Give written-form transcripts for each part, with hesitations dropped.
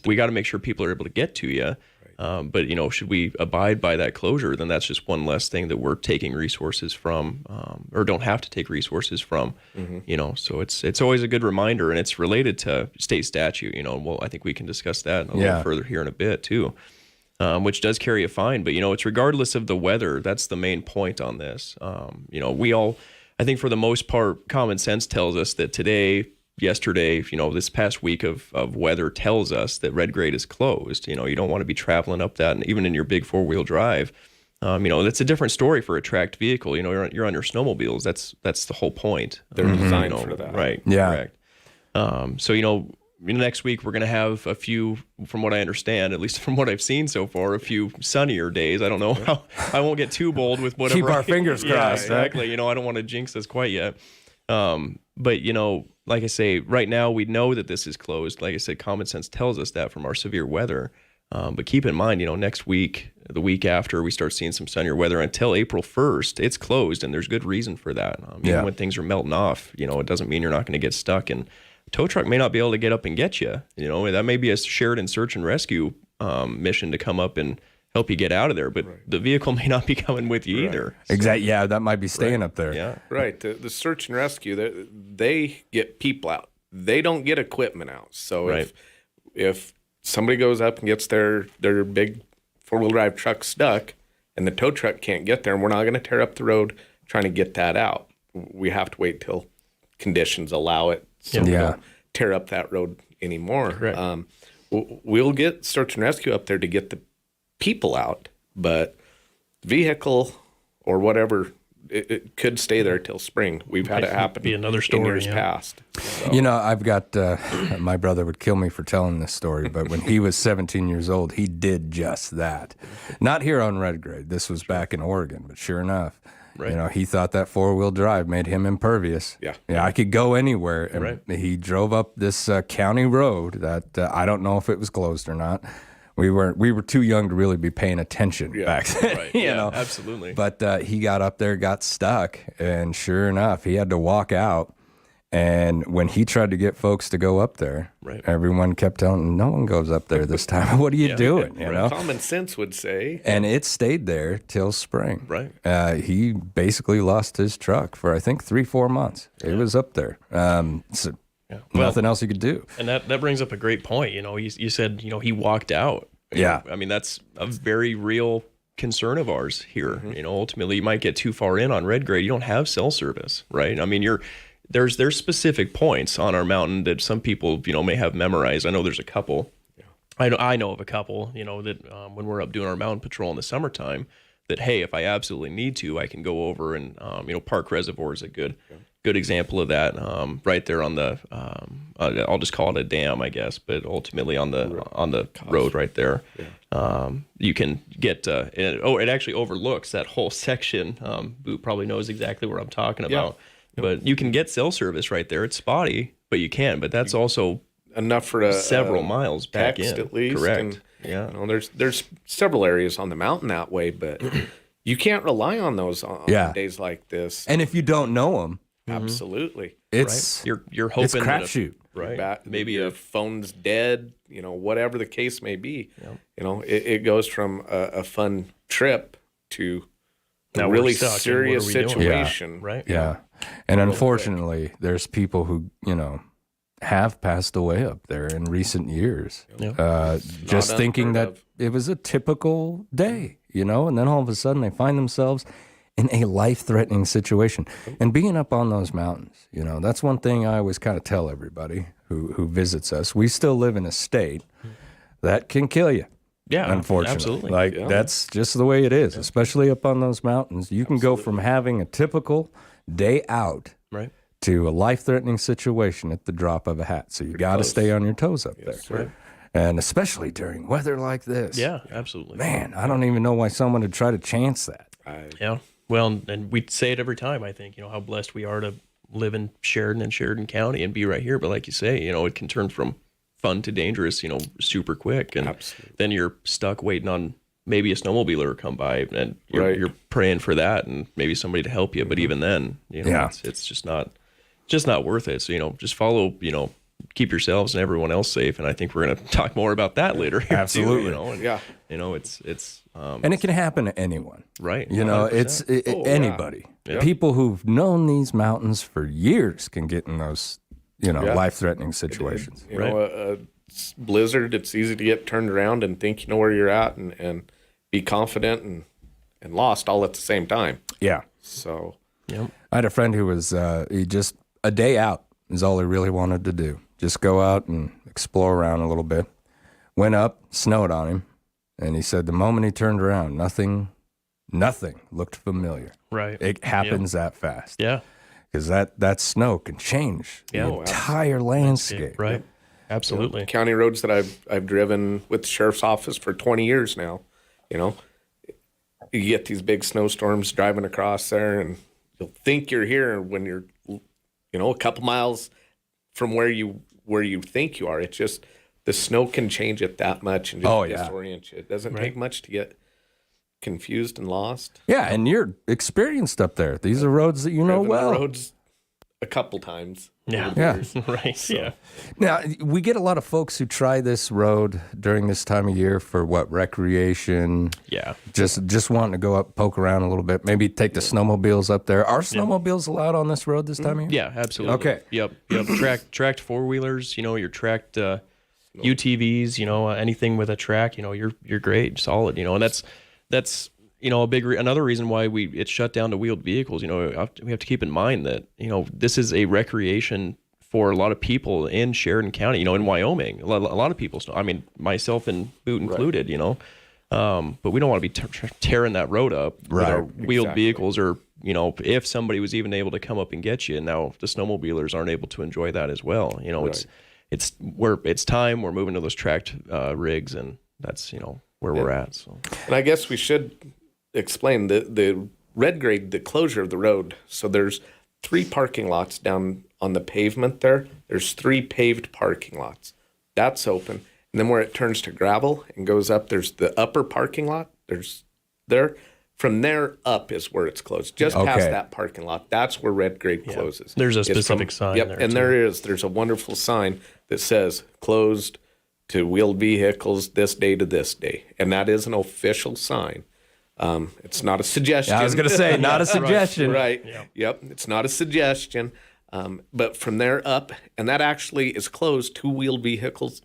we got to make sure people are able to get to you. But, should we abide by that closure, then that's just one less thing that we're taking resources from, or don't have to take resources from, so it's always a good reminder, and it's related to state statute, well, I think we can discuss that a little further here in a bit too, which does carry a fine, but, it's regardless of the weather. That's the main point on this. I think for the most part, common sense tells us that yesterday, this past week of weather tells us that red grade is closed. You don't want to be traveling up that, and even in your big 4-wheel drive. That's a different story for a tracked vehicle. You're on your snowmobiles. That's the whole point. They're designed for that. Right. Yeah. Correct. So, next week we're going to have a few, from what I understand, at least from what I've seen so far, a few sunnier days. I don't know how, I won't get too bold with whatever. Keep our fingers crossed. Yeah, exactly. Right? I don't want to jinx this quite yet. But, like I say, right now we know that this is closed. Like I said, common sense tells us that from our severe weather. But keep in mind, next week, the week after, we start seeing some sunnier weather until April 1st, it's closed, and there's good reason for that. Even when things are melting off, it doesn't mean you're not going to get stuck. And a tow truck may not be able to get up and get you. That may be a Sheridan search and rescue mission to come up and help you get out of there, but the vehicle may not be coming with you either. So. Exactly. Yeah, that might be staying up there. Yeah. Right. The search and rescue, they get people out. They don't get equipment out. So if somebody goes up and gets their big 4-wheel drive truck stuck, and the tow truck can't get there, and we're not going to tear up the road trying to get that out. We have to wait till conditions allow it, so we don't tear up that road anymore. We'll get search and rescue up there to get the people out, but vehicle or whatever, it could stay there till spring. We've had it happen. Be another story in years past. So. I've got my brother would kill me for telling this story, but when he was 17 years old, he did just that. Not here on Red Grade. This was back in Oregon, but sure enough, he thought that 4-wheel drive made him impervious. Yeah, I could go anywhere. And he drove up this county road that I don't know if it was closed or not. We were too young to really be paying attention back then, absolutely. But he got up there, got stuck, and sure enough, he had to walk out. And when he tried to get folks to go up there, everyone kept telling him, "No one goes up there this time. What are you doing?" Common sense would say. And it stayed there till spring. Right. He basically lost his truck for I think 3-4 months. It was up there. Nothing else he could do. And that brings up a great point. You said, he walked out. I mean, that's a very real concern of ours here. Ultimately, you might get too far in on Red Grade. You don't have cell service, right? I mean, there's specific points on our mountain that some people, may have memorized. I know there's a couple. I know of a couple, that when we're up doing our mountain patrol in the summertime, that, hey, if I absolutely need to, I can go over and, Park Reservoir is a good example of that, right there on the, I'll just call it a dam, I guess, but ultimately on the road right there. You can get, it actually overlooks that whole section. Boot probably knows exactly what I'm talking about. But you can get cell service right there. It's spotty, but you can. But that's also enough for several miles back in. At least. Correct. And, there's several areas on the mountain that way, but you can't rely on those on days like this. And if you don't know them, absolutely, it's you're hoping it's crapshoot. Right. Maybe your phone's dead. Whatever the case may be. It goes from a fun trip to a really serious situation. Right. Yeah. And unfortunately, there's people who, have passed away up there in recent years. Just thinking that it was a typical day, and then all of a sudden they find themselves in a life-threatening situation. And being up on those mountains, that's one thing I always kind of tell everybody who visits us. We still live in a state that can kill you. Yeah, unfortunately. Absolutely. That's just the way it is, especially up on those mountains. You can go from having a typical day out to a life-threatening situation at the drop of a hat. So you got to stay on your toes up there. Right. And especially during weather like this. Yeah, absolutely. Man, I don't even know why someone would try to chance that. Yeah. Well, and we say it every time, I think, how blessed we are to live in Sheridan and Sheridan County and be right here. But like you say, it can turn from fun to dangerous, super quick. And then you're stuck waiting on maybe a snowmobiler to come by, and you're praying for that and maybe somebody to help you. But even then, it's just not worth it. So, just follow, keep yourselves and everyone else safe. And I think we're going to talk more about that later. Here Absolutely. Too, and, it's and it can happen to anyone. Right. It's anybody. Yeah. People who've known these mountains for years can get in those, life-threatening situations. A blizzard, it's easy to get turned around and think you know where you're at and be confident and lost all at the same time. Yeah. So, I had a friend who was, he just, a day out is all he really wanted to do. Just go out and explore around a little bit. Went up, snowed on him, and he said the moment he turned around, nothing looked familiar. Right. It happens that fast. Yeah. Because that snow can change the entire landscape. Right. Absolutely. County roads that I've driven with the sheriff's office for 20 years now, you get these big snowstorms driving across there, and you'll think you're here when you're, a couple miles from where you think you are. It's just the snow can change it that much and just disorient you. It doesn't take much to get confused and lost. Yeah, and you're experienced up there. These are roads that you know well. Roads a couple times. Yeah. Right. So. Yeah. Now, we get a lot of folks who try this road during this time of year for recreation. Yeah. Just wanting to go up, poke around a little bit, maybe take the snowmobiles up there. Are snowmobiles allowed on this road this time of year? Yeah, absolutely. Okay. Yep. Tracked four-wheelers, your tracked UTVs, anything with a track, you're great, solid, and that's another reason why it's shut down to wheeled vehicles. We have to keep in mind that, this is a recreation for a lot of people in Sheridan County, in Wyoming. A lot of people, myself and Boot included, but we don't want to be tearing that road up with our wheeled vehicles, or, if somebody was even able to come up and get you, and now the snowmobilers aren't able to enjoy that as well. It's time we're moving to those tracked rigs, and that's, where we're at. So, and I guess we should explain the red grade, the closure of the road. So there's 3 parking lots down on the pavement there. There's 3 paved parking lots. That's open. And then where it turns to gravel and goes up, there's the upper parking lot. From there up is where it's closed. Just past that parking lot, that's where red grade closes. There's a specific sign there. And too. There's a wonderful sign that says closed to wheeled vehicles this day to this day. And that is an official sign. It's not a suggestion. I was going to say, not a suggestion. Right. Yep. It's not a suggestion. But from there up, and that actually is closed to wheeled vehicles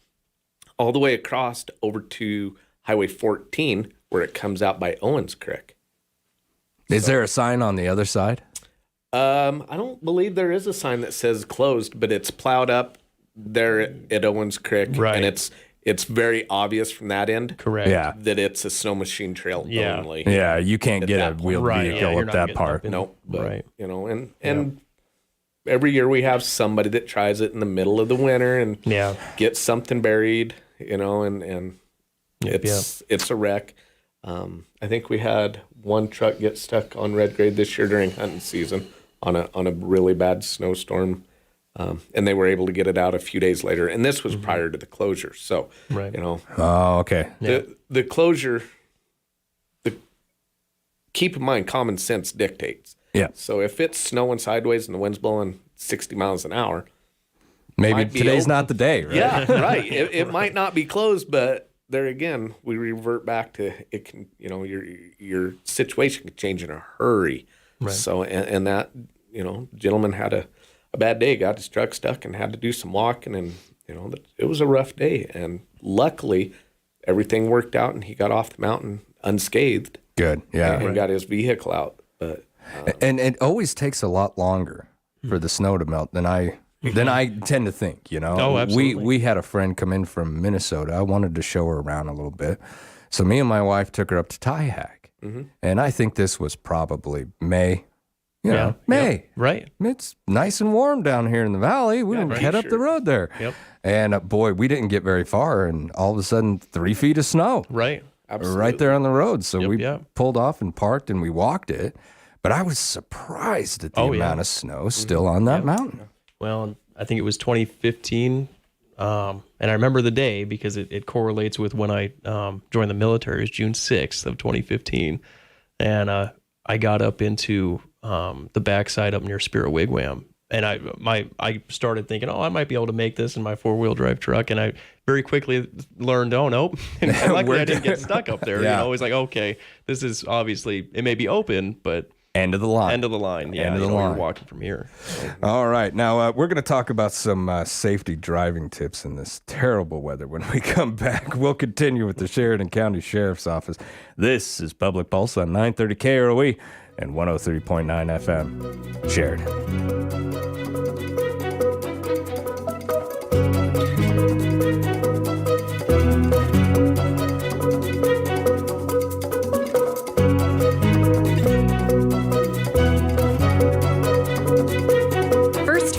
all the way across over to Highway 14, where it comes out by Owens Creek. Is there a sign on the other side? I don't believe there is a sign that says closed, but it's plowed up there at Owens Creek. Right. And it's very obvious from that end. Correct. Yeah. That it's a snow machine trail only. Yeah, you can't get a wheeled vehicle up that part. No, but, and every year we have somebody that tries it in the middle of the winter and gets something buried, and it's a wreck. I think we had one truck get stuck on red grade this year during hunting season on a really bad snowstorm. And they were able to get it out a few days later. And this was prior to the closure. So, Oh, okay. The closure, keep in mind, common sense dictates. Yeah. So if it's snowing sideways and the wind's blowing 60 miles an hour. Maybe today's not the day, right? Yeah, right. It might not be closed, but there again, we revert back to it can, your situation can change in a hurry. Right. So, and that, gentleman had a bad day, got his truck stuck and had to do some walking, and it was a rough day, and luckily everything worked out and he got off the mountain unscathed. Good. Yeah. And got his vehicle out. But and it always takes a lot longer for the snow to melt than I tend to think, Oh, absolutely. We had a friend come in from Minnesota. I wanted to show her around a little bit. So me and my wife took her up to Tyhack. And I think this was probably May. May. Yep. Right. It's nice and warm down here in the valley. We didn't head up the road there. Yep. And boy, we didn't get very far, and all of a sudden 3 feet of snow. Right. absolutely. Right there on the road. So we pulled off and parked and we walked it. But I was surprised at the amount of snow still on that mountain. Well, I think it was 2015. And I remember the day because it correlates with when I joined the military. It was June 6th of 2015. And I got up into the backside up near Spirit Wigwam. And I started thinking, I might be able to make this in my 4-wheel drive truck. And I very quickly learned, nope. And luckily I didn't get stuck up there. Yeah. It was like, okay, this is obviously, it may be open, but end of the line. End of the line. Yeah, end of the line. You're walking from here. So. All right. Now, we're going to talk about some safety driving tips in this terrible weather when we come back. We'll continue with the Sheridan County Sheriff's Office. This is Public Pulse on 930 KROE and 103.9 FM. Sheridan.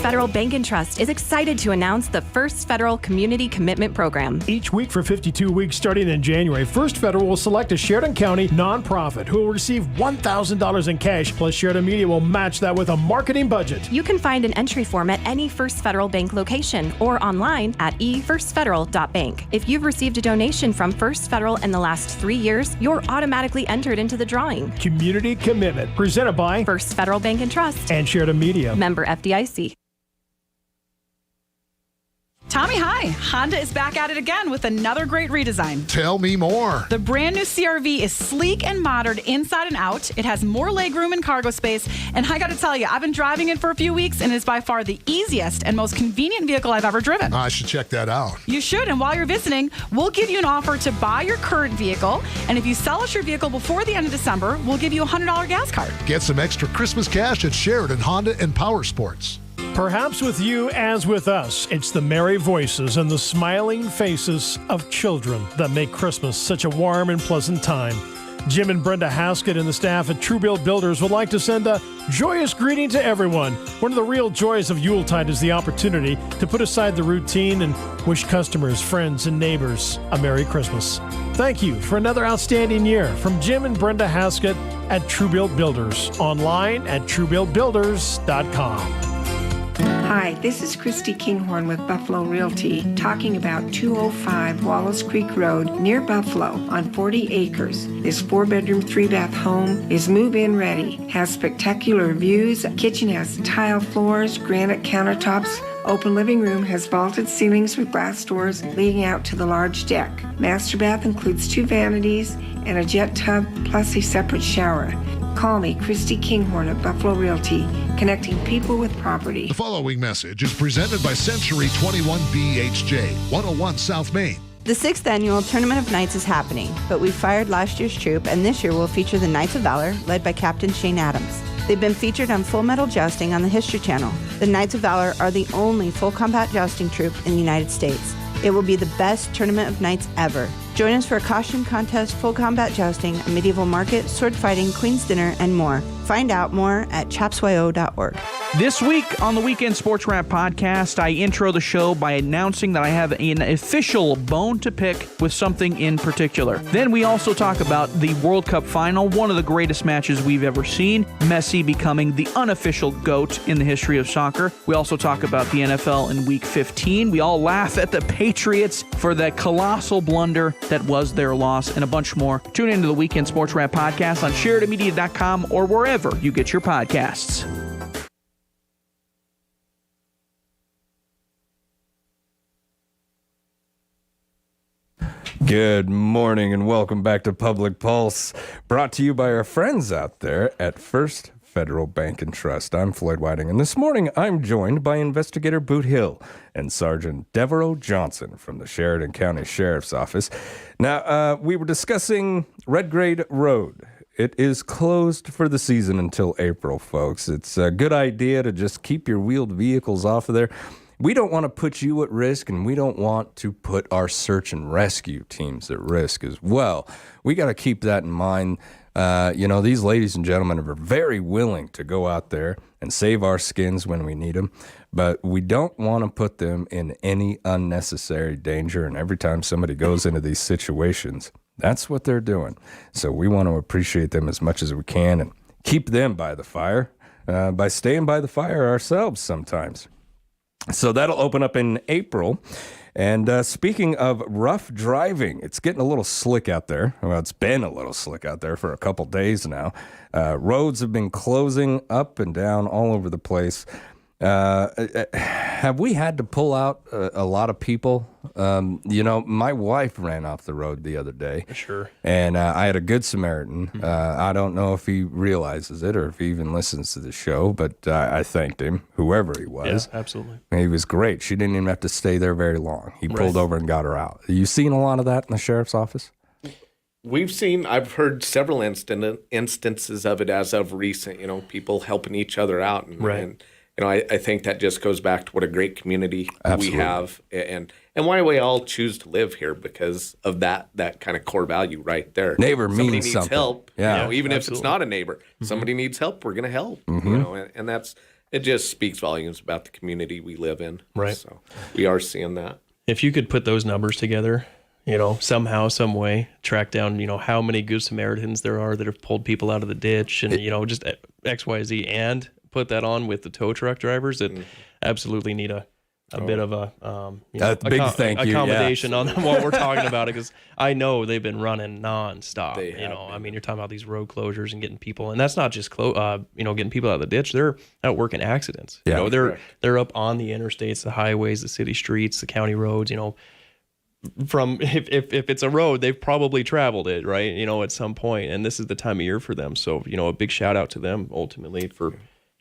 Federal Bank and Trust is excited to announce the First Federal Community Commitment Program. Each week for 52 weeks starting in January, First Federal will select a Sheridan County nonprofit who will receive $1,000 in cash, plus Sheridan Media will match that with a marketing budget. You can find an entry form at any First Federal Bank location or online at efirstfederal.bank. If you've received a donation from First Federal in the last 3 years, you're automatically entered into the drawing. Community Commitment, presented by First Federal Bank and Trust and Sheridan Media. Member FDIC. Tommy, hi. Honda is back at it again with another great redesign. Tell me more. The brand new CR-V is sleek and modern inside and out. It has more legroom and cargo space. And I got to tell you, I've been driving it for a few weeks, and it's by far the easiest and most convenient vehicle I've ever driven. I should check that out. You should. And while you're visiting, we'll give you an offer to buy your current vehicle. And if you sell us your vehicle before the end of December, we'll give you a $100 gas card. Get some extra Christmas cash at Sheridan Honda and Power Sports. Perhaps with you as with us, it's the merry voices and the smiling faces of children that make Christmas such a warm and pleasant time. Jim and Brenda Haskett and the staff at Truebill Builders would like to send a joyous greeting to everyone. One of the real joys of Yuletide is the opportunity to put aside the routine and wish customers, friends, and neighbors a Merry Christmas. Thank you for another outstanding year from Jim and Brenda Haskett at Truebill Builders. Online at truebillbuilders.com. Hi, this is Christy Kinghorn with Buffalo Realty, talking about 205 Wallace Creek Road near Buffalo on 40 acres. This 4-bedroom, 3-bath home is move-in ready, has spectacular views, kitchen has tile floors, granite countertops, open living room has vaulted ceilings with glass doors leading out to the large deck. Master bath includes 2 vanities and a jet tub plus a separate shower. Call me, Christy Kinghorn at Buffalo Realty, connecting people with property. The following message is presented by Century 21 BHJ, 101 South Main. The 6th annual Tournament of Knights is happening, but we fired last year's troop, and this year we'll feature the Knights of Valor, led by Captain Shane Adams. They've been featured on Full Metal Jousting on the History Channel. The Knights of Valor are the only full combat jousting troop in the United States. It will be the best Tournament of Knights ever. Join us for a costume contest, full combat jousting, a medieval market, sword fighting, queen's dinner, and more. Find out more at chapsyo.org. This week on the Weekend Sports Wrap podcast, I intro the show by announcing that I have an official bone to pick with something in particular. Then we also talk about the World Cup final, one of the greatest matches we've ever seen, Messi becoming the unofficial GOAT in the history of soccer. We also talk about the NFL in Week 15. We all laugh at the Patriots for that colossal blunder that was their loss, and a bunch more. Tune into the Weekend Sports Wrap podcast on SheridanMedia.com or wherever you get your podcasts. Good morning and welcome back to Public Pulse, brought to you by our friends out there at First Federal Bank and Trust. I'm Floyd Whiting, and this morning I'm joined by Investigator Boot Hill and Sergeant Devereaux Johnson from the Sheridan County Sheriff's Office. Now, we were discussing Red Grade Road. It is closed for the season until April, folks. It's a good idea to just keep your wheeled vehicles off of there. We don't want to put you at risk, and we don't want to put our search and rescue teams at risk as well. We got to keep that in mind. These ladies and gentlemen are very willing to go out there and save our skins when we need them, but we don't want to put them in any unnecessary danger. And every time somebody goes into these situations, that's what they're doing. So we want to appreciate them as much as we can and keep them by the fire by staying by the fire ourselves sometimes. So that'll open up in April. And speaking of rough driving, it's getting a little slick out there. Well, it's been a little slick out there for a couple days now. Roads have been closing up and down all over the place. Have we had to pull out a lot of people? My wife ran off the road the other day. Sure. And I had a good Samaritan. I don't know if he realizes it or if he even listens to the show, but I thanked him, whoever he was. Yeah, absolutely. He was great. She didn't even have to stay there very long. He pulled over and got her out. You seen a lot of that in the sheriff's office? I've heard several instances of it as of recent, people helping each other out. And I think that just goes back to what a great community we have and why we all choose to live here because of that kind of core value right there. Neighbor somebody means needs something. help. Yeah, even if it's not a neighbor, somebody needs help, we're going to help. And it just speaks volumes about the community we live in. Right. So we are seeing that. If you could put those numbers together, somehow, some way, track down, how many Good Samaritans there are that have pulled people out of the ditch and, just X, Y, Z, and put that on with the tow truck drivers that absolutely need a bit of a accommodation on what we're talking about it because I know they've been running nonstop. You're talking about these road closures and getting people, and that's not just getting people out of the ditch. They're out working accidents. They're up on the interstates, the highways, the city streets, the county roads. From if it's a road, they've probably traveled it, right? At some point, and this is the time of year for them. So a big shout out to them ultimately for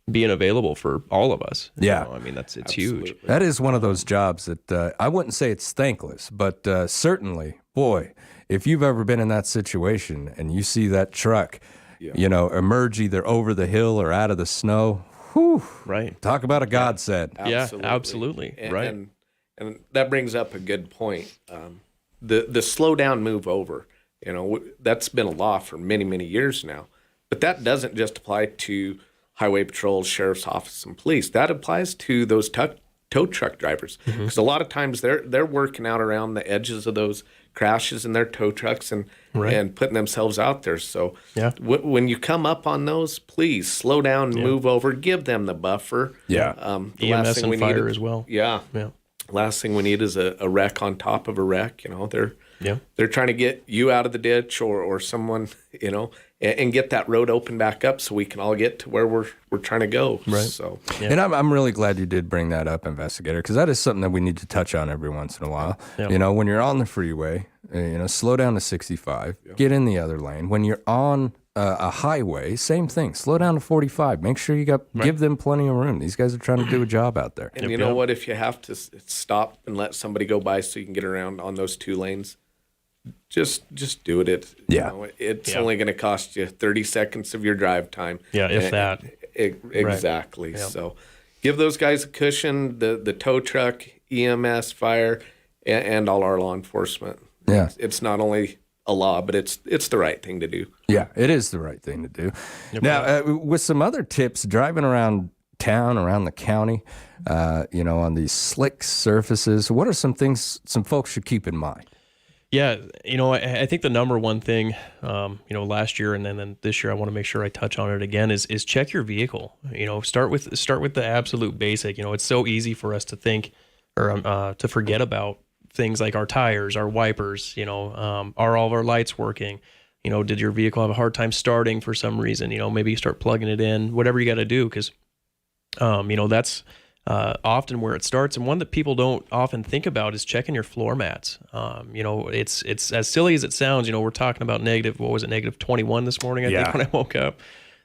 being available for all of us. Yeah. It's huge. That is one of those jobs that I wouldn't say it's thankless, but certainly, boy, if you've ever been in that situation and you see that truck, emerge either over the hill or out of the snow, whew, right. Talk about a godsend. Yeah, absolutely. Right. And that brings up a good point. The slow down, move over, that's been a law for many, many years now. But that doesn't just apply to highway patrol, sheriff's office, and police. That applies to those tow truck drivers because a lot of times they're working out around the edges of those crashes in their tow trucks and putting themselves out there. So when you come up on those, please slow down, move over, give them the buffer. Yeah, the EMS and fire as well. Yeah. Last thing we need is a wreck on top of a wreck. They're trying to get you out of the ditch or someone, and get that road open back up so we can all get to where we're trying to go. Right. So, and I'm really glad you did bring that up, investigator, because that is something that we need to touch on every once in a while. When you're on the freeway, slow down to 65, get in the other lane. When you're on a highway, same thing. Slow down to 45. Make sure give them plenty of room. These guys are trying to do a job out there. And you know what? If you have to stop and let somebody go by so you can get around on those two lanes, just do it. It's only going to cost you 30 seconds of your drive time. Yeah, if that. Exactly. Right. So give those guys a cushion, the tow truck, EMS, fire, and all our law enforcement. Yeah. It's not only a law, but it's the right thing to do. Yeah, it is the right thing to do. Now, with some other tips, driving around town, around the county, on these slick surfaces, what are some things some folks should keep in mind? Yeah, I think the number one thing, last year and then this year, I want to make sure I touch on it again is check your vehicle. Start with the absolute basic. It's so easy for us to think or to forget about things like our tires, our wipers. Are all of our lights working? Did your vehicle have a hard time starting for some reason? Maybe you start plugging it in. Whatever you got to do, because that's often where it starts. And one that people don't often think about is checking your floor mats. It's as silly as it sounds. We're talking about negative 21 this morning, I think, when I woke up.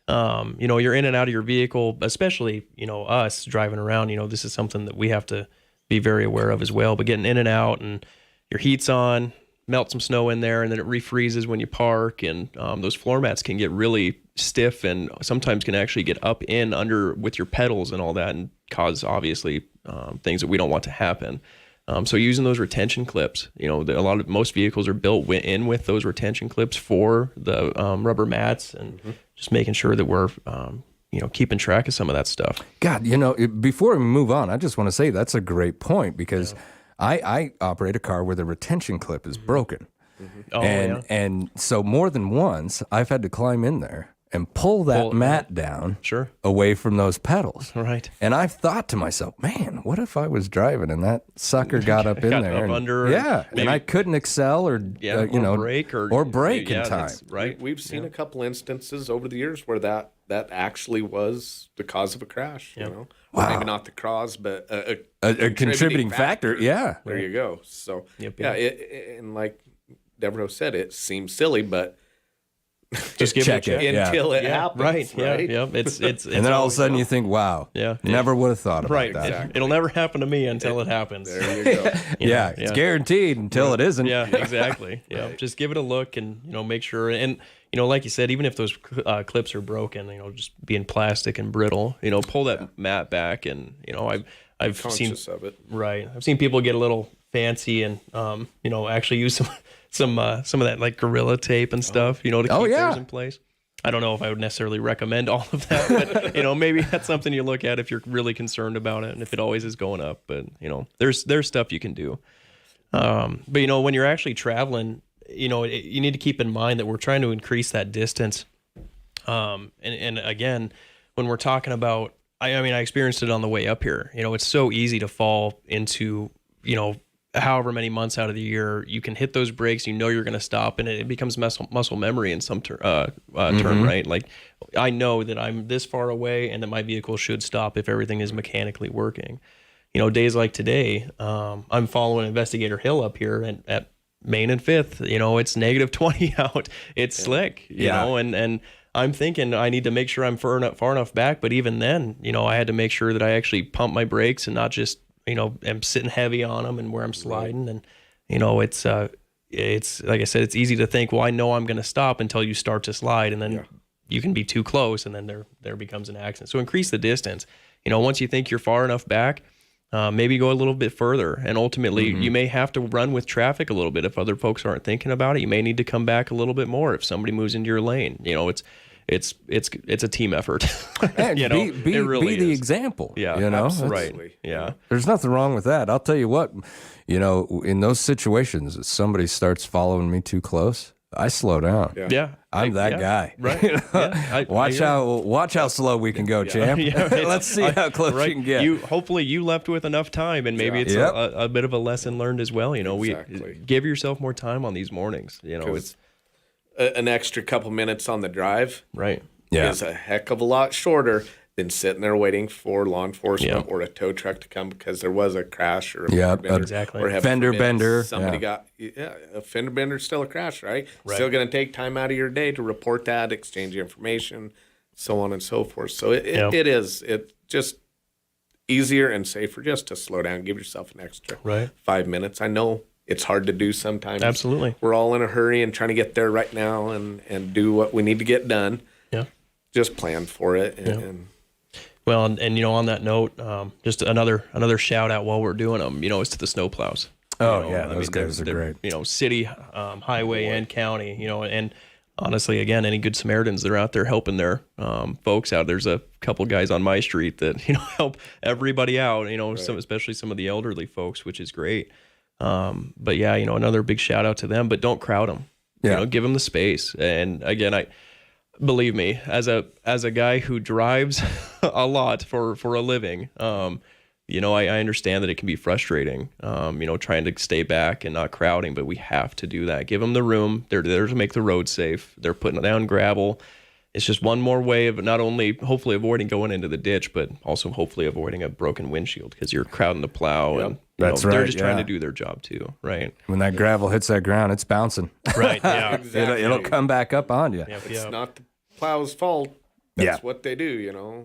You're in and out of your vehicle, especially, us driving around, this is something that we have to be very aware of as well. But getting in and out and your heat's on, melt some snow in there, and then it refreezes when you park. And those floor mats can get really stiff and sometimes can actually get up in under with your pedals and all that and cause obviously things that we don't want to happen. So using those retention clips, most vehicles are built in with those retention clips for the rubber mats and just making sure that we're keeping track of some of that stuff. God, before we move on, I just want to say that's a great point because I operate a car where the retention clip is broken. And so more than once, I've had to climb in there and pull that mat down away from those pedals. Right. And I've thought to myself, man, what if I was driving and that sucker got up in there? And I couldn't excel or brake or brake in time. Right. We've seen a couple instances over the years where that that actually was the cause of a crash. You know, wow. Maybe not the cause, but a contributing factor. Yeah, there you go. So and like Devereaux said, it seems silly, but just check it until it happens. Right. Yeah. It's and then all of a sudden you think, wow. Yeah. Never would have thought about that. Exactly. It'll never happen to me until it happens. There you go. It's guaranteed until it isn't. Yeah. Exactly. Yeah. Just give it a look and make sure. And like you said, even if those clips are broken, just being plastic and brittle, pull that mat back, and I've seen of it. Right. I've seen people get a little fancy and actually use some of that like Gorilla Tape and stuff, to keep theirs in place. I don't know if I would necessarily recommend all of that, but maybe that's something you look at if you're really concerned about it and if it always is going up. But there's stuff you can do. But when you're actually traveling, you need to keep in mind that we're trying to increase that distance. And again, when we're talking about, I experienced it on the way up here. It's so easy to fall into, however many months out of the year you can hit those brakes, you're going to stop, and it becomes muscle memory in some term, right? Like, I know that I'm this far away and that my vehicle should stop if everything is mechanically working. Days like today, I'm following Investigator Hill up here and at Main and Fifth, it's negative 20 out. It's slick, you know, and I'm thinking I need to make sure I'm far enough back. But even then, I had to make sure that I actually pump my brakes and not just, am sitting heavy on them and where I'm sliding. And, it's like I said, it's easy to think, well, I know I'm going to stop until you start to slide. And then you can be too close and then there becomes an accident. So increase the distance. Once you think you're far enough back, maybe go a little bit further, and ultimately you may have to run with traffic a little bit if other folks aren't thinking about it. You may need to come back a little bit more if somebody moves into your lane. It's a team effort. And it really be the is. example. Yeah, absolutely. Right. Yeah, there's nothing wrong with that. I'll tell you what, in those situations, if somebody starts following me too close, I slow down. Yeah. I'm that guy. Right. Watch how slow we can go, champ. Let's see how close you can get. Hopefully you left with enough time, and maybe it's a bit of a lesson learned as well. We give yourself more time on these mornings. It's an extra couple minutes on the drive. Right. Is a heck of a lot shorter than sitting there waiting for law enforcement or a tow truck to come because there was a crash or a fender bender. Somebody got a fender bender is still a crash, right? Still going to take time out of your day to report that, exchange information, so on and so forth. So it's just easier and safer just to slow down, give yourself an extra 5 minutes. I know it's hard to do sometimes. Absolutely. We're all in a hurry and trying to get there right now and do what we need to get done. Yeah. Just plan for it and well, and on that note, just another shout out while we're doing them, is to the snowplows. Those guys are great. City, highway, and county. And honestly, again, any good Samaritans that are out there helping their folks out. There's a couple guys on my street that help everybody out. Especially some of the elderly folks, which is great. But another big shout out to them. But don't crowd them. Give them the space. And again, believe me, as a guy who drives a lot for a living, I understand that it can be frustrating, trying to stay back and not crowding, but we have to do that. Give them the room. They're there to make the road safe. They're putting down gravel. It's just one more way of not only hopefully avoiding going into the ditch, but also hopefully avoiding a broken windshield because you're crowding the plow and they're just trying to do their job too, right? When that gravel hits that ground, it's bouncing. Right, yeah. Exactly. It'll come back up on you. It's not the plow's fault. That's what they do,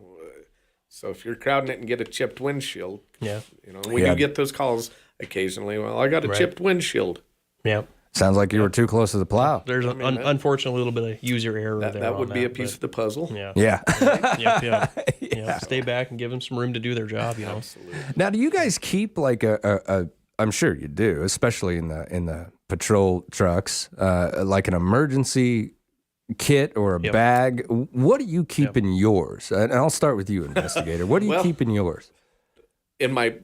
So if you're crowding it and get a chipped windshield, we do get those calls occasionally. Well, I got a chipped windshield. Yeah. Sounds like you were too close to the plow. There's unfortunately a little bit of user error there. That would be a piece of the puzzle. Yeah. Stay back and give them some room to do their job. Absolutely. Now, do you guys keep like a I'm sure you do, especially in the patrol trucks, like an emergency kit or a bag? What do you keep in yours? And I'll start with you, investigator. What do you keep in yours? In my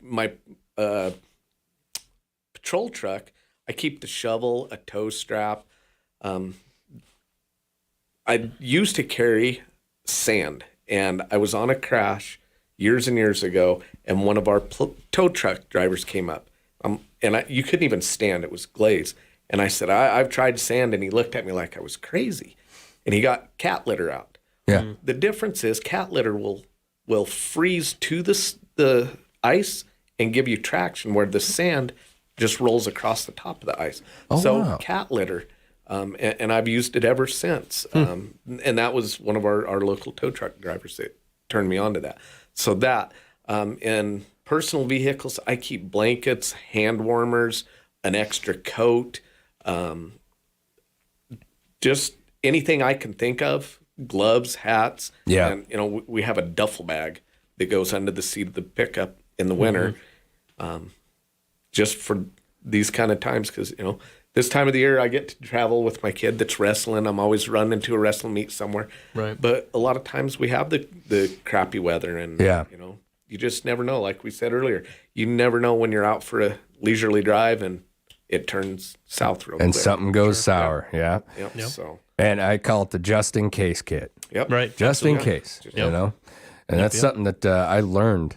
patrol truck, I keep the shovel, a tow strap. I used to carry sand, and I was on a crash years and years ago, and one of our tow truck drivers came up, you couldn't even stand. It was glazed. And I said, I've tried sand, and he looked at me like I was crazy. And he got cat litter out. Yeah. The difference is cat litter will freeze to the ice and give you traction, where the sand just rolls across the top of the ice. Wow. Cat litter, and I've used it ever since. And that was one of our local tow truck drivers that turned me on to that. So that, in personal vehicles, I keep blankets, hand warmers, an extra coat, just anything I can think of, gloves, hats. Yeah. And, we have a duffel bag that goes under the seat of the pickup in the winter, just for these kind of times. Because, this time of the year I get to travel with my kid that's wrestling. I'm always running to a wrestling meet somewhere. Right. But a lot of times we have the crappy weather, and, you just never know. Like we said earlier, you never know when you're out for a leisurely drive and it turns south real quick. And something goes sour. Yeah. Yep. So. And I call it the just in case kit. Yep. Right. Just in case, And that's something that I learned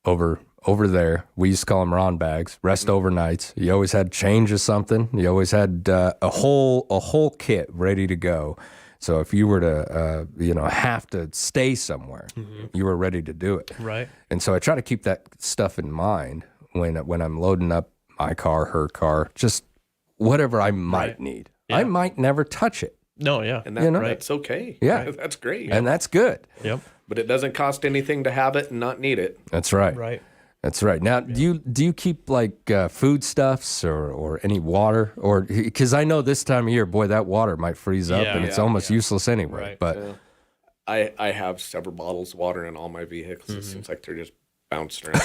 over there. We used to call them Ron bags, rest overnights. You always had change of something. You always had a whole kit ready to go. So if you were to, have to stay somewhere, you were ready to do it. Right. And so I try to keep that stuff in mind when I'm loading up my car, her car, just whatever I might need. Yeah. I might never touch it. No, yeah. And that's okay. Yeah. That's great. And that's good. Yep. But it doesn't cost anything to have it and not need it. That's right. Right. That's right. Now, do you keep like foodstuffs or any water, or because I know this time of year, boy, that water might freeze up and it's almost useless anyway. Right. But I have several bottles of water in all my vehicles. It seems like they're just bouncing around.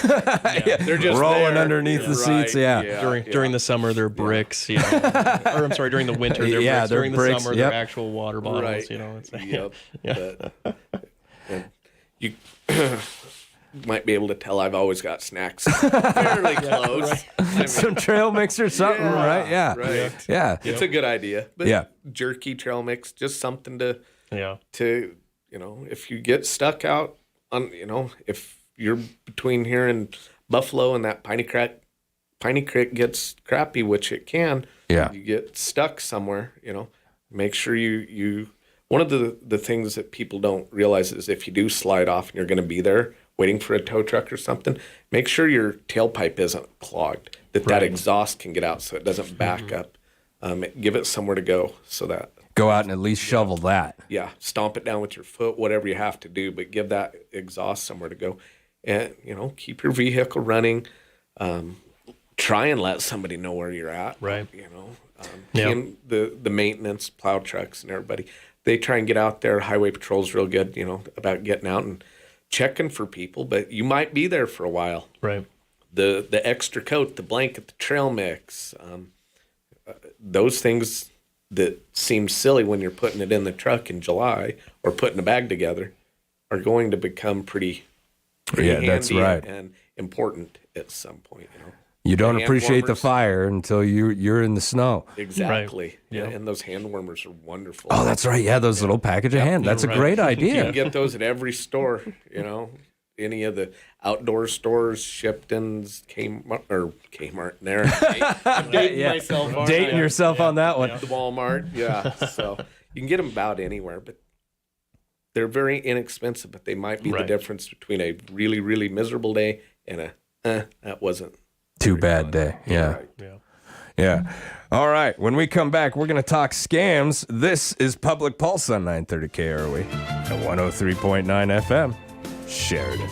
They're just rolling there. underneath the seats. Yeah. During the summer, they're bricks. Or I'm sorry, during the winter, they're bricks. they're During the bricks. summer, they're actual water bottles. Right. It's Yep. But you might be able to tell I've always got snacks fairly close. Some trail mix or something, right? Yeah. Right. Yeah. It's a good idea. But Yeah. jerky, trail mix, just something to Yeah. if you get stuck out on, if you're between here and Buffalo and that Piney Creek gets crappy, which it can. Yeah. You get stuck somewhere, make sure you one of the things that people don't realize is if you do slide off and you're going to be there waiting for a tow truck or something, make sure your tailpipe isn't clogged, that exhaust can get out so it doesn't back up. Give it somewhere to go so that. Go out and at least shovel that. Yeah, stomp it down with your foot, whatever you have to do, but give that exhaust somewhere to go. And, keep your vehicle running. Try and let somebody know where you're at. Right. And the maintenance, plow trucks and everybody, they try and get out there. Highway patrol's real good, about getting out and checking for people, but you might be there for a while. Right. The extra coat, the blanket, the trail mix, those things that seem silly when you're putting it in the truck in July or putting a bag together are going to become pretty handy that's right. and important at some point. You don't Hand appreciate the warmers. fire until you're in the snow. Exactly. Right. Yeah. Yeah. And those hand warmers are wonderful. Oh, that's right. Yeah, those little package of hand. That's a great You idea. can get those at every store, any of the outdoor stores, Shipton's, Kmart there. I'm dating myself. aren't Dating I? yourself on that one. The Walmart. Yeah. So you can get them about anywhere, but they're very inexpensive, but they might be the difference between a really, really miserable day and that wasn't Too bad day. Yeah. right. Yeah. All right. When we come back, we're going to talk scams. This is Public Pulse on 930 KROE at 103.9 FM. Sheridan.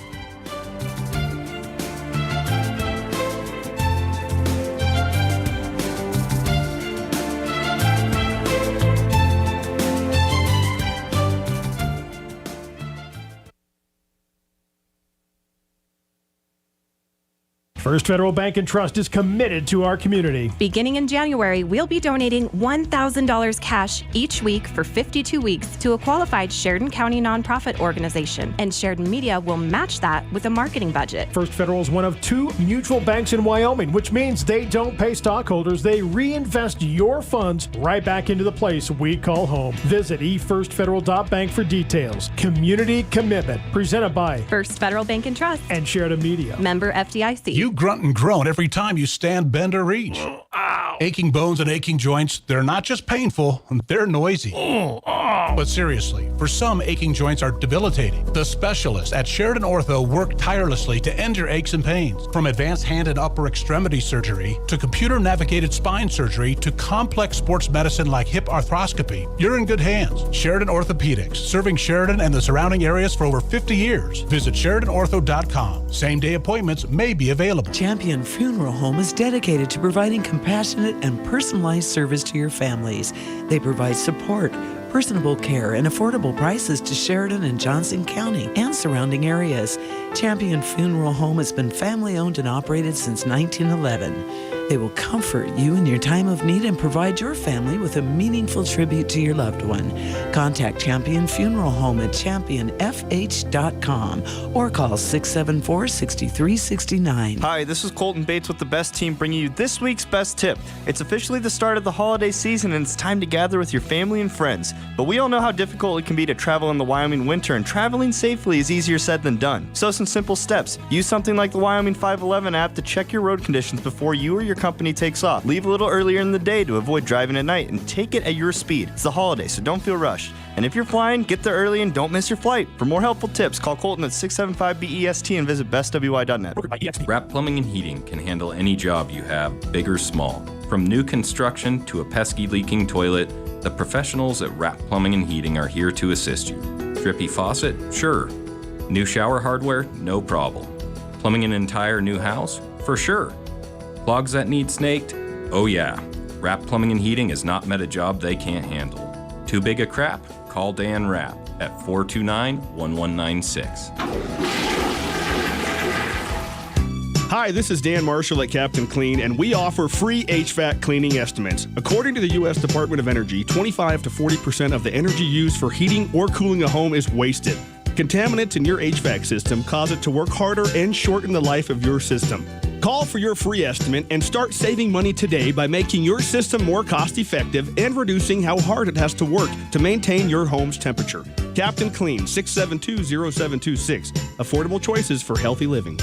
First Federal Bank and Trust is committed to our community. Beginning in January, we'll be donating $1,000 cash each week for 52 weeks to a qualified Sheridan County nonprofit organization, and Sheridan Media will match that with a marketing budget. First Federal is one of 2 mutual banks in Wyoming, which means they don't pay stockholders. They reinvest your funds right back into the place we call home. Visit efirstfederal.bank for details. Community commitment. Presented by First Federal Bank and Trust and Sheridan Media. Member FDIC. You grunt and groan every time you stand, bend, or reach. Ow. Aching bones and aching joints, they're not just painful, they're noisy. But seriously, for some, aching joints are debilitating. The specialists at Sheridan Ortho work tirelessly to end your aches and pains. From advanced hand and upper extremity surgery to computer-navigated spine surgery to complex sports medicine like hip arthroscopy, you're in good hands. Sheridan Orthopedics, serving Sheridan and the surrounding areas for over 50 years. Visit SheridanOrtho.com. Same-day appointments may be available. Champion Funeral Home is dedicated to providing compassionate and personalized service to your families. They provide support, personable care, and affordable prices to Sheridan and Johnson County and surrounding areas. Champion Funeral Home has been family-owned and operated since 1911. They will comfort you in your time of need and provide your family with a meaningful tribute to your loved one. Contact Champion Funeral Home at championfh.com or call 674-6369. Hi, this is Colton Bates with the Best Team bringing you this week's Best Tip. It's officially the start of the holiday season and it's time to gather with your family and friends. But we all know how difficult it can be to travel in the Wyoming winter, and traveling safely is easier said than done. So some simple steps. Use something like the Wyoming 511 app to check your road conditions before you or your company takes off. Leave a little earlier in the day to avoid driving at night and take it at your speed. It's the holiday, so don't feel rushed. And if you're flying, get there early and don't miss your flight. For more helpful tips, call Colton at 675-BEST and visit bestwy.net. Wrap Plumbing and Heating can handle any job you have, big or small. From new construction to a pesky leaking toilet, the professionals at Wrap Plumbing and Heating are here to assist you. Drippy faucet? Sure. New shower hardware? No problem. Plumbing an entire new house? For sure. Clogs that need snaked? Oh yeah. Wrap Plumbing and Heating has not met a job they can't handle. Too big a crap? Call Dan Rapp at 429-1196. Hi, this is Dan Marshall at Captain Clean, and we offer free HVAC cleaning estimates. According to the U.S. Department of Energy, 25 to 40% of the energy used for heating or cooling a home is wasted. Contaminants in your HVAC system cause it to work harder and shorten the life of your system. Call for your free estimate and start saving money today by making your system more cost-effective and reducing how hard it has to work to maintain your home's temperature. Captain Clean, 672-0726. Affordable choices for healthy living.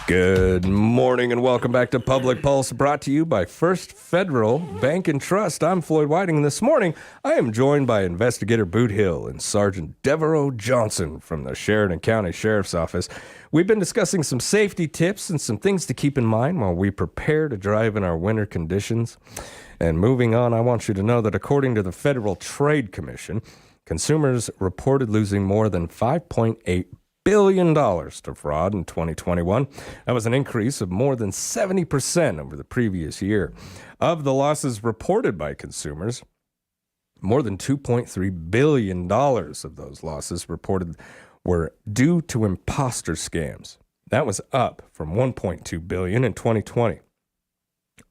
Good morning and welcome back to Public Pulse, brought to you by First Federal Bank and Trust. I'm Floyd Whiting, and this morning I am joined by Investigator Boot Hill and Sergeant Devereaux Johnson from the Sheridan County Sheriff's Office. We've been discussing some safety tips and some things to keep in mind while we prepare to drive in our winter conditions. And moving on, I want you to know that according to the Federal Trade Commission, consumers reported losing more than $5.8 billion to fraud in 2021. That was an increase of more than 70% over the previous year. Of the losses reported by consumers, more than $2.3 billion of those losses reported were due to imposter scams. That was up from $1.2 billion in 2020.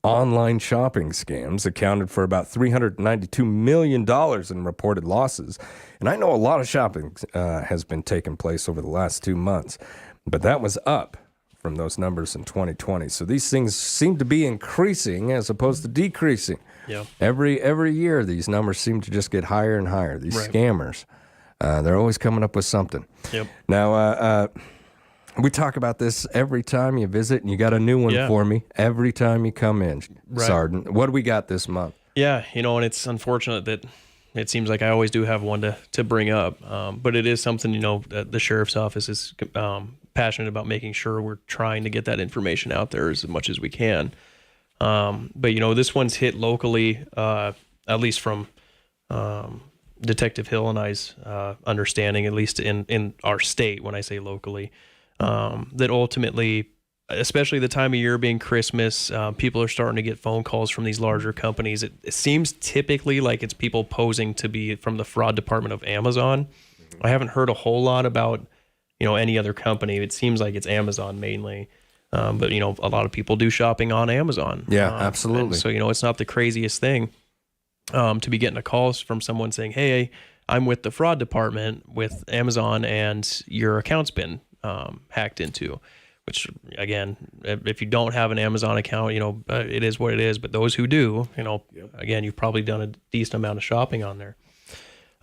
Online shopping scams accounted for about $392 million in reported losses. And I know a lot of shopping has been taking place over the last 2 months, but that was up from those numbers in 2020. So these things seem to be increasing as opposed to decreasing. Yeah. Every year, these numbers seem to just get higher and higher. These scammers, they're always coming up with something. Yep. Now, we talk about this every time you visit, and you got a new one for me every time you come in, Sergeant. What do we got this month? Yeah, and it's unfortunate that it seems like I always do have one to bring up, but it is something, that the Sheriff's Office is passionate about making sure we're trying to get that information out there as much as we can. But, this one's hit locally, at least from Detective Hill and I's understanding, at least in our state, when I say locally, that ultimately, especially the time of year being Christmas, people are starting to get phone calls from these larger companies. It seems typically like it's people posing to be from the fraud department of Amazon. I haven't heard a whole lot about, any other company. It seems like it's Amazon mainly. But, a lot of people do shopping on Amazon. Yeah, absolutely. So, it's not the craziest thing to be getting a call from someone saying, hey, I'm with the fraud department with Amazon and your account's been hacked into, which again, if you don't have an Amazon account, it is what it is. But those who do, again, you've probably done a decent amount of shopping on there.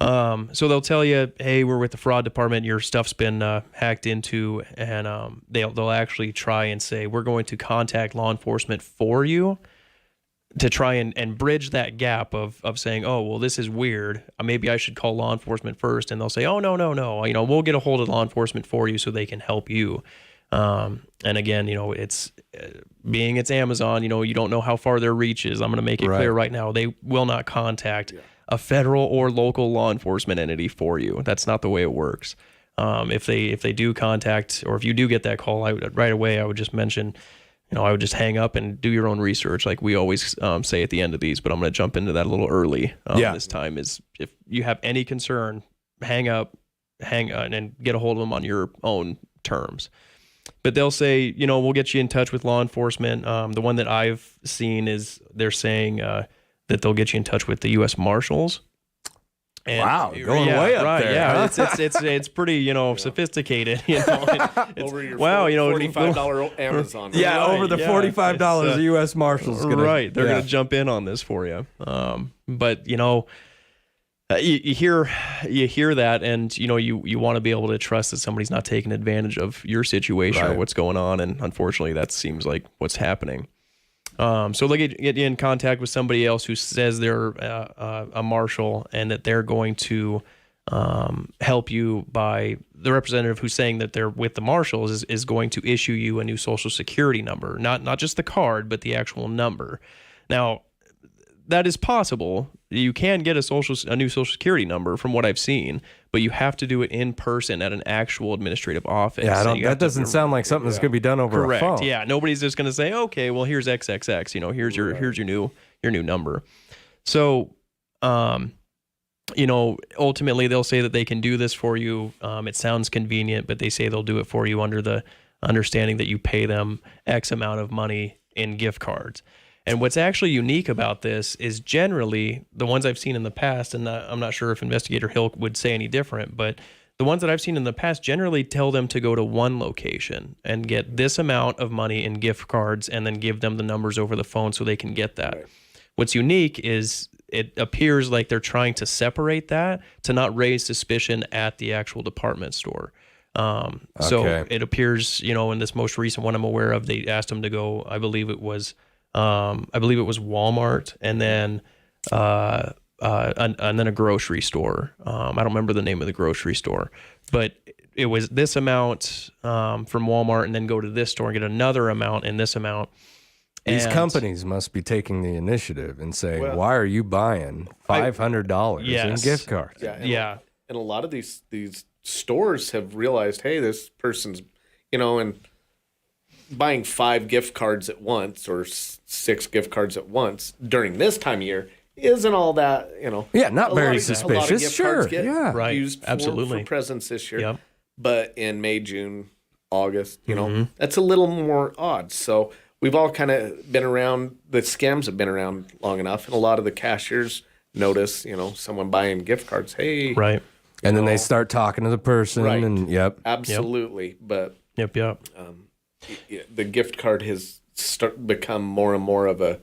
So they'll tell you, hey, we're with the fraud department. Your stuff's been hacked into, and they'll actually try and say, we're going to contact law enforcement for you to try and bridge that gap of saying, oh, well, this is weird. Maybe I should call law enforcement first. And they'll say, oh, no. We'll get a hold of law enforcement for you so they can help you. And again, it's Amazon, you don't know how far their reach is. I'm going to make it clear right now. They will not contact a federal or local law enforcement entity for you. That's not the way it works. If they do contact, or if you do get that call, right away, I would just mention, I would just hang up and do your own research, like we always say at the end of these, but I'm going to jump into that a little early this time. Is if you have any concern, hang up, and get a hold of them on your own terms. But they'll say, we'll get you in touch with law enforcement. The one that I've seen is they're saying that they'll get you in touch with the U.S. Marshals. And wow, going way up there. Yeah, huh? it's pretty, sophisticated. Over your $45 Amazon. Right? Yeah, over the $45 the U.S. Marshals. They're going to jump in on this for you. But you hear that, and you want to be able to trust that somebody's not taking advantage of your situation or what's going on, and unfortunately, that seems like what's happening. So they'll get you in contact with somebody else who says they're a marshal, and that they're going to help you by the representative who's saying that they're with the marshals is going to issue you a new Social Security number, not just the card, but the actual number. Now, that is possible. You can get a new Social Security number from what I've seen, but you have to do it in person at an actual administrative office. Yeah, that doesn't sound like something that's going to be done over a phone. Yeah, nobody's just going to say, okay, well, here's XXX. Here's your new number. So, ultimately they'll say that they can do this for you. It sounds convenient, but they say they'll do it for you under the understanding that you pay them X amount of money in gift cards. And what's actually unique about this is generally the ones I've seen in the past, and I'm not sure if Investigator Hill would say any different, but the ones that I've seen in the past generally tell them to go to one location and get this amount of money in gift cards and then give them the numbers over the phone so they can get that. Right. What's unique is it appears like they're trying to separate that to not raise suspicion at the actual department store. So it appears, in this most recent one I'm aware of, they asked them to go, I believe it was Walmart, and then a grocery store. I don't remember the name of the grocery store, but it was this amount from Walmart, and then go to this store and get another amount and this amount. These companies must be taking the initiative and saying, "Why are you buying $500 in gift cards?" And a lot of these stores have realized, hey, this person's, and buying 5 gift cards at once or 6 gift cards at once during this time of year isn't all that, not very suspicious. A lot of gift cards get used absolutely for presents this year. Yep. But in May, June, August, that's a little more odd. So we've all kind of been around, the scams have been around long enough, and a lot of the cashiers notice, someone buying gift cards. Hey. Right. And then they start talking to the person. Right. And Absolutely. But. Yep. The gift card has become more and more of a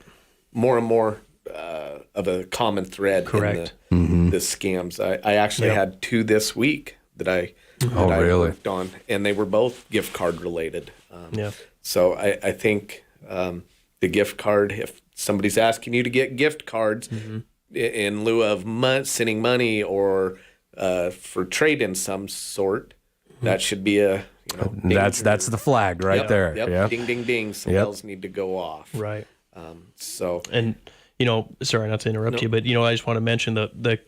common thread. Correct. In the scams. I actually had 2 this week that I worked on, and they were both gift card related. So I think the gift card, if somebody's asking you to get gift cards in lieu of sending money or for trade in some sort, that should be a that's the flag right there. Yep. Ding, ding, ding. Some bells need to go off. Right. And sorry not to interrupt you, but I just want to mention the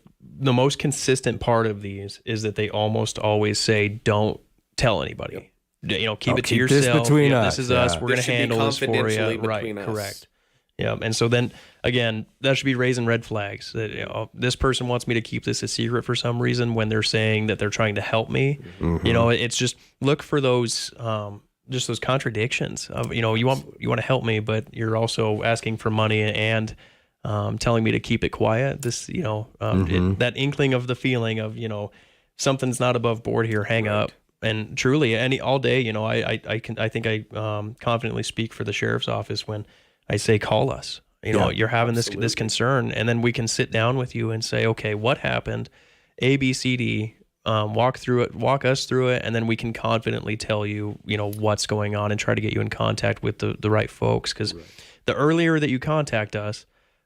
most consistent part of these is that they almost always say, "Don't tell anybody." Keep it to yourself. This between us. This is us. We're going to handle this for you. Right. Correct. Yeah. And so then again, that should be raising red flags that, this person wants me to keep this a secret for some reason when they're saying that they're trying to help me. It's just look for those, just those contradictions of, you want to help me, but you're also asking for money and, telling me to keep it quiet. This, that inkling of the feeling of, something's not above board here, hang up. And truly all day, I think I confidently speak for the sheriff's office when I say, call us, you're having this concern, and then we can sit down with you and say, okay, what happened? A, B, C, D. Walk us through it, and then we can confidently tell you, what's going on and try to get you in contact with the right folks. Because the earlier that you contact us,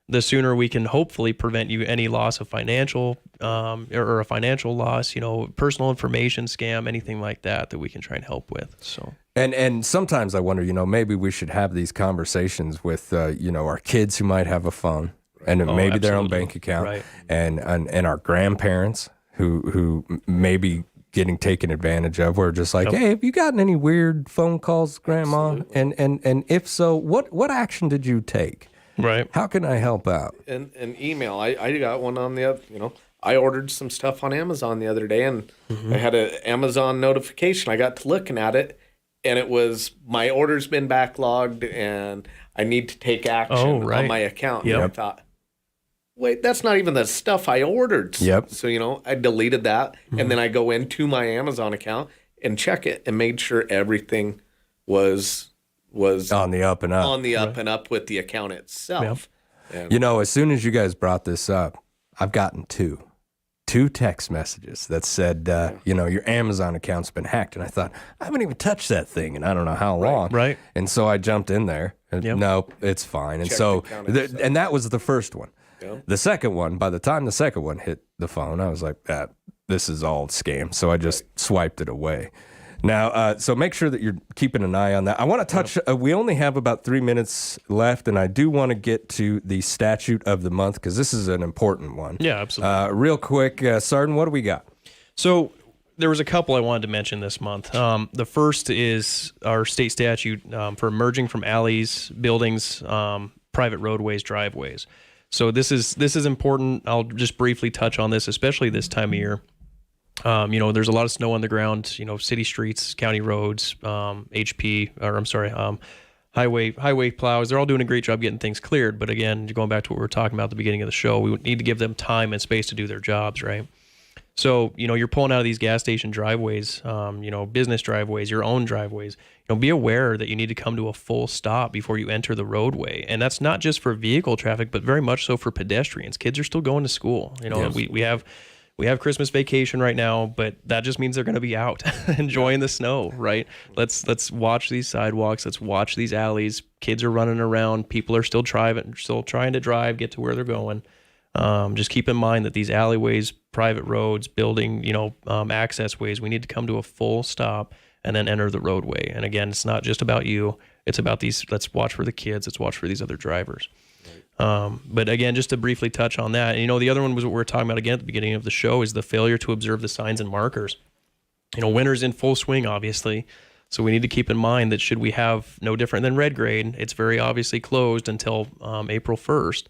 the sooner we can hopefully prevent you any loss of financial or a financial loss, personal information scam, anything like that we can try and help with. So. And sometimes I wonder, maybe we should have these conversations with, our kids who might have a phone and maybe their own bank account, and our grandparents who may be getting taken advantage of. We're just like, hey, have you gotten any weird phone calls, Grandma? And if so, what action did you take? Right. How can I help out? An email. I got one on the other, I ordered some stuff on Amazon the other day, and I had an Amazon notification. I got to looking at it, and it was, my order's been backlogged, and I need to take action on my account. Yep. And I thought, wait, that's not even the stuff I ordered. Yep. So, I deleted that, and then I go into my Amazon account and check it and made sure everything was on the up and up. On the up and up with the account itself. Yep. And, as soon as you guys brought this up, I've gotten two text messages that said, your Amazon account's been hacked. And I thought, I haven't even touched that thing and I don't know how long. Right. And so I jumped in there and no, it's fine. And so, and that was the first one. Yep. The second one, by the time the second one hit the phone, I was like, this is all scam. So I just swiped it away. Now, so make sure that you're keeping an eye on that. I want to touch, we only have about 3 minutes left, and I do want to get to the statute of the month because this is an important one. Yeah, absolutely. Real quick, Sarden, what do we got? So there was a couple I wanted to mention this month. The first is our state statute for emerging from alleys, buildings, private roadways, driveways. So this is important. I'll just briefly touch on this, especially this time of year. There's a lot of snow on the ground, city streets, county roads, highway plows. They're all doing a great job getting things cleared. But again, going back to what we were talking about at the beginning of the show, we need to give them time and space to do their jobs, right? So, you're pulling out of these gas station driveways, business driveways, your own driveways. Be aware that you need to come to a full stop before you enter the roadway. And that's not just for vehicle traffic, but very much so for pedestrians. Kids are still going to school. Yes. We have Christmas vacation right now, but that just means they're going to be out enjoying the snow, right? Let's watch these sidewalks. Let's watch these alleys. Kids are running around. People are still trying to drive, get to where they're going. Just keep in mind that these alleyways, private roads, building, access ways, we need to come to a full stop and then enter the roadway. And again, it's not just about you. It's about these. Let's watch for the kids. Let's watch for these other drivers. But again, just to briefly touch on that, the other one was what we were talking about again at the beginning of the show is the failure to observe the signs and markers. Winter's in full swing, obviously. So we need to keep in mind that should we have no different than red grade, it's very obviously closed until April 1st.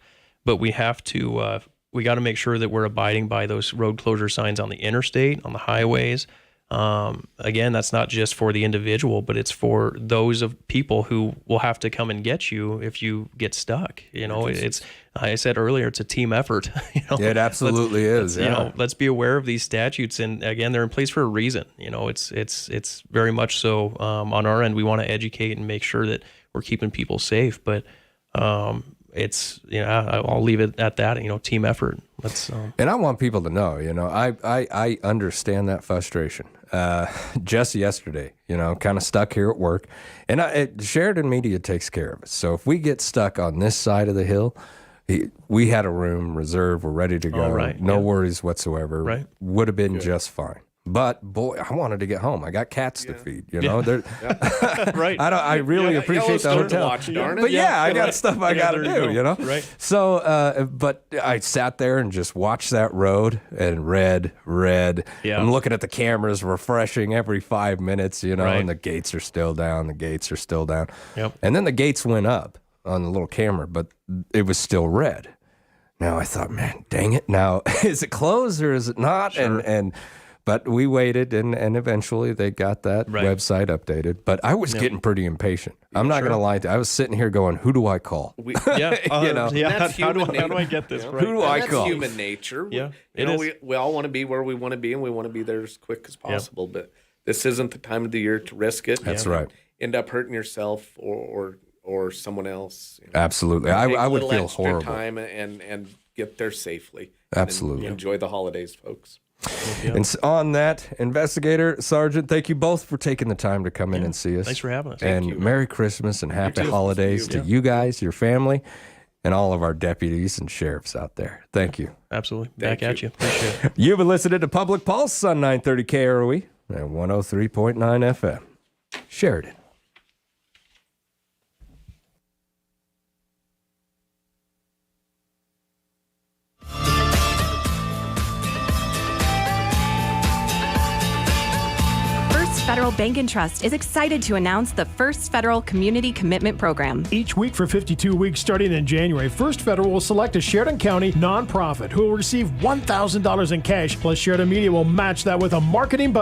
But we have to, we got to make sure that we're abiding by those road closure signs on the interstate, on the highways. Again, that's not just for the individual, but it's for those of people who will have to come and get you if you get stuck. It's, I said earlier, it's a team effort. It absolutely is. Let's be aware of these statutes. And again, they're in place for a reason. It's very much so, on our end, we want to educate and make sure that we're keeping people safe. But, it's, I'll leave it at that, team effort. And I want people to know, I understand that frustration. Just yesterday, kind of stuck here at work, and Sheridan Media takes care of it. So if we get stuck on this side of the hill, we had a room reserved. We're ready to go. Right. No worries whatsoever. Right. Would have been just fine. But boy, I wanted to get home. I got cats to feed. Right. I really appreciate the hotel. But I got stuff I got to do. Right. So, but I sat there and just watched that road and read. Yeah. I'm looking at the cameras, refreshing every 5 minutes. Right. And the gates are still down. Yep. And then the gates went up on the little camera, but it was still red. Now I thought, man, dang it! Now is it closed or is it not? Sure. But we waited, and eventually they got that website updated. But I was getting pretty impatient. I'm not going to lie to you. I was sitting here going, who do I call? How do I get this right? Who do I call? That's human nature. Yeah, we all want to be where we want to be, and we want to be there as quick as possible. But this isn't the time of the year to risk it. That's right. End up hurting yourself or someone else. Absolutely. I would feel horrible. Time and get there safely. Absolutely. And enjoy the holidays, folks. And on that, Investigator, Sergeant, thank you both for taking the time to come in and see us. Thanks for having us. And Merry Christmas and Happy Holidays to you guys, your family, and all of our deputies and sheriffs out there. Thank you. Absolutely. Back at you. Appreciate it. You've been listening to Public Pulse on 930 KROE and 103.9 FM. Sheridan. Federal Bank and Trust is excited to announce the First Federal Community Commitment Program. Each week for 52 weeks starting in January, First Federal will select a Sheridan County nonprofit who will receive $1,000 in cash, plus Sheridan Media will match that with a marketing budget.